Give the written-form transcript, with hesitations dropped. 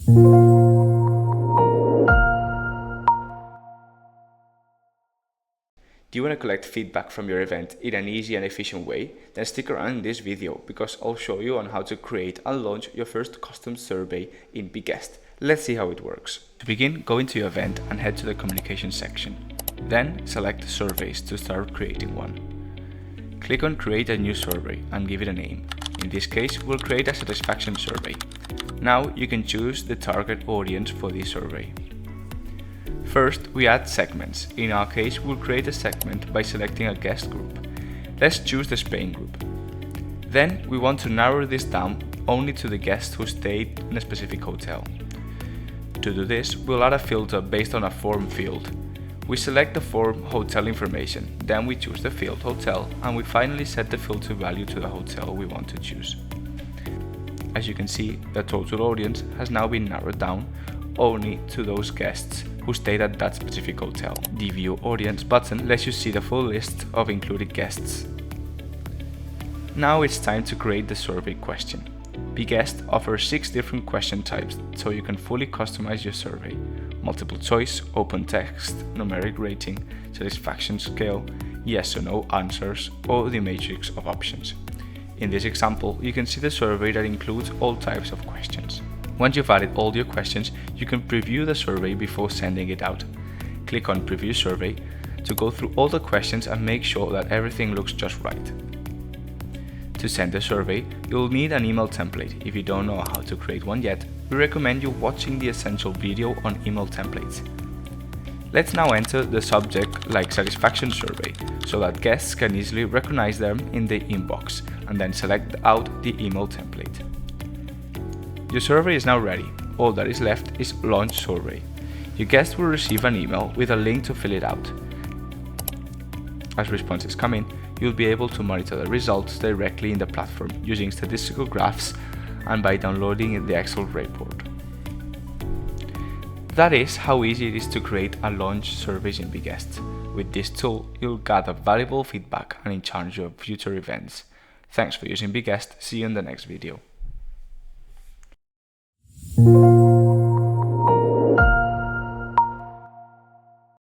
Do you want to collect feedback from your event in an easy and efficient way? Then stick around in this video because I'll show you on how to create and launch your first custom survey in BeGuest. Let's see how it works. To begin, go into your event and head to the communication section. Then select surveys to start creating one. Click on create a new survey and give it a name. In this case, we'll create a satisfaction survey. Now you can choose the target audience for this survey. First, we add segments. In our case, we'll create a segment by selecting a guest group. Let's choose the Spain group. Then, we want to narrow this down only to the guests who stayed in a specific hotel. To do this, we'll add a filter based on a form field. We select the form hotel information, then we choose the field hotel, and we finally set the filter value to the hotel we want to choose. As you can see, the total audience has now been narrowed down only to those guests who stayed at that specific hotel. The View Audience button lets you see the full list of included guests. Now it's time to create the survey question. BeGuest offers 6 different question types so you can fully customize your survey: multiple choice, open text, numeric rating, satisfaction scale, yes or no answers, or the matrix of options. In this example, you can see the survey that includes all types of questions. Once you've added all your questions, you can preview the survey before sending it out. Click on Preview Survey to go through all the questions and make sure that everything looks just right. To send the survey, you'll need an email template. If you don't know how to create one yet, we recommend you watching the essential video on email templates. Let's now enter the subject like satisfaction survey so that guests can easily recognize them in the inbox, and then select out the email template. Your survey is now ready. All that is left is Launch Survey. Your guests will receive an email with a link to fill it out. As responses come in, you'll be able to monitor the results directly in the platform using statistical graphs and by downloading the Excel report. That is how easy it is to create and launch surveys in BeGuest. With this tool, you'll gather valuable feedback and enhance your future events. Thanks for using BeGuest. See you in the next video.